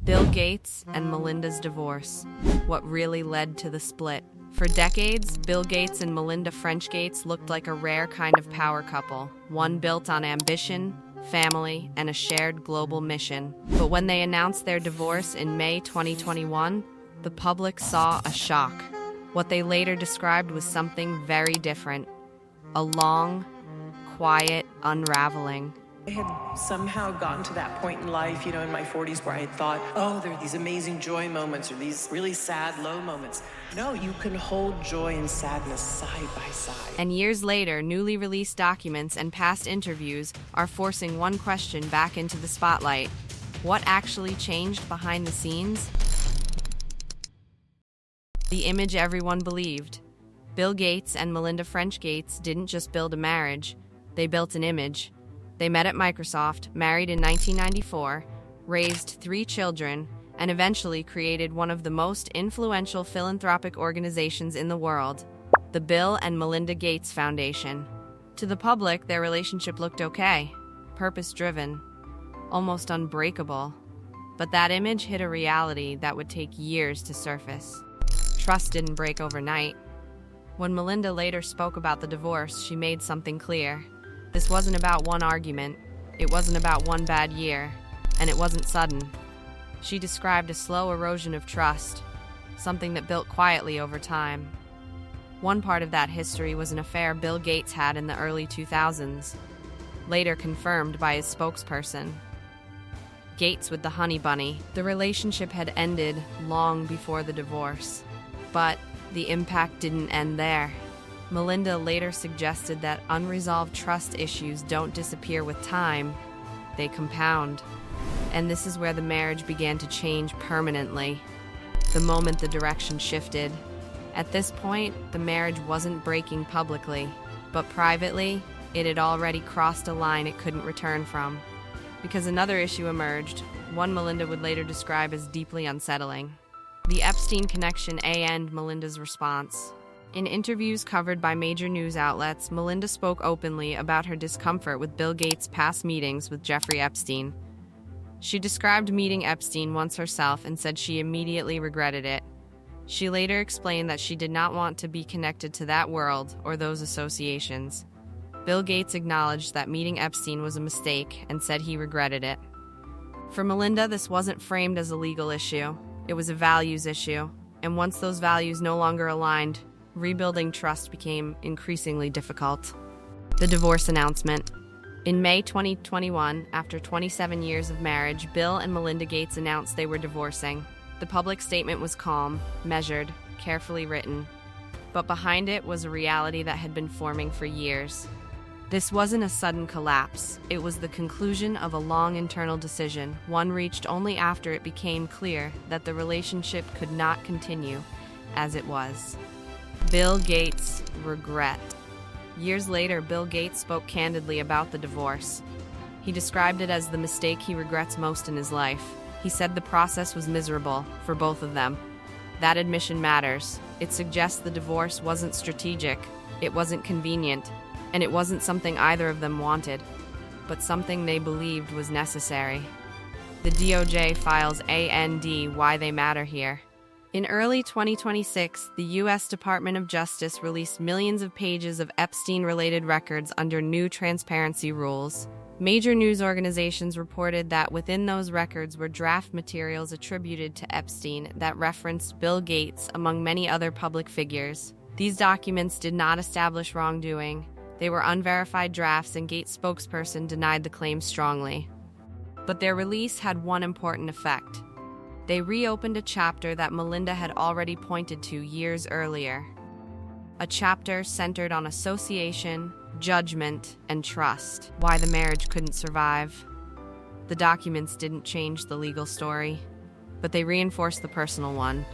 Bill Gates and Melinda's divorce. What really led to the split? For decades, Bill Gates and Melinda French Gates looked like a rare kind of power couple, one built on ambition, family, and a shared global mission. But when they announced their divorce in May 2021, the public saw a shock. What they later described was something very different. A long, quiet unraveling. I had somehow gotten to that point in life, in my 40s where I had thought, oh, there are these amazing joy moments or these really sad low moments. No, you can hold joy and sadness side by side. And years later, newly released documents and past interviews are forcing one question back into the spotlight. What actually changed behind the scenes? The image everyone believed. Bill Gates and Melinda French Gates didn't just build a marriage, they built an image. They met at Microsoft, married in 1994, raised 3 children, and eventually created one of the most influential philanthropic organizations in the world, the Bill and Melinda Gates Foundation. To the public, their relationship looked okay, purpose-driven, almost unbreakable. But that image hid a reality that would take years to surface. Trust didn't break overnight. When Melinda later spoke about the divorce, she made something clear. This wasn't about one argument, it wasn't about one bad year, and it wasn't sudden. She described a slow erosion of trust, something that built quietly over time. One part of that history was an affair Bill Gates had in the early 2000s, later confirmed by his spokesperson. Gates with the honey bunny. The relationship had ended long before the divorce, but the impact didn't end there. Melinda later suggested that unresolved trust issues don't disappear with time, they compound. And this is where the marriage began to change permanently, the moment the direction shifted. At this point, the marriage wasn't breaking publicly, but privately, it had already crossed a line it couldn't return from. Because another issue emerged, one Melinda would later describe as deeply unsettling. The Epstein connection and Melinda's response. In interviews covered by major news outlets, Melinda spoke openly about her discomfort with Bill Gates' past meetings with Jeffrey Epstein. She described meeting Epstein once herself and said she immediately regretted it. She later explained that she did not want to be connected to that world or those associations. Bill Gates acknowledged that meeting Epstein was a mistake and said he regretted it. For Melinda, this wasn't framed as a legal issue. It was a values issue. And once those values no longer aligned, rebuilding trust became increasingly difficult. The divorce announcement. In May 2021, after 27 years of marriage, Bill and Melinda Gates announced they were divorcing. The public statement was calm, measured, carefully written. But behind it was a reality that had been forming for years. This wasn't a sudden collapse. It was the conclusion of a long internal decision, one reached only after it became clear that the relationship could not continue as it was. Bill Gates' regret. Years later, Bill Gates spoke candidly about the divorce. He described it as the mistake he regrets most in his life. He said the process was miserable for both of them. That admission matters. It suggests the divorce wasn't strategic, it wasn't convenient, and it wasn't something either of them wanted, but something they believed was necessary. The DOJ files and why they matter here. In early 2026, the U.S. Department of Justice released millions of pages of Epstein-related records under new transparency rules. Major news organizations reported that within those records were draft materials attributed to Epstein that referenced Bill Gates, among many other public figures. These documents did not establish wrongdoing. They were unverified drafts, and Gates' spokesperson denied the claims strongly. But their release had one important effect. They reopened a chapter that Melinda had already pointed to years earlier. A chapter centered on association, judgment, and trust. Why the marriage couldn't survive. The documents didn't change the legal story, but they reinforced the personal one.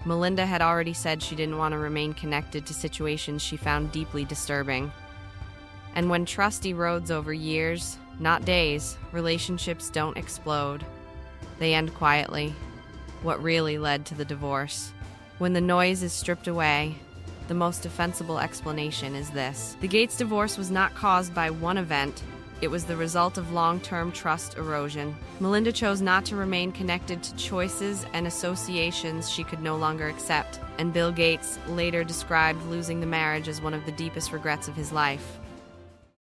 Melinda had already said she didn't want to remain connected to situations she found deeply disturbing. And when trust erodes over years, not days, relationships don't explode. They end quietly. What really led to the divorce? When the noise is stripped away, the most defensible explanation is this. The Gates divorce was not caused by one event, It was the result of long-term trust erosion. Melinda chose not to remain connected to choices and associations she could no longer accept, and Bill Gates later described losing the marriage as one of the deepest regrets of his life.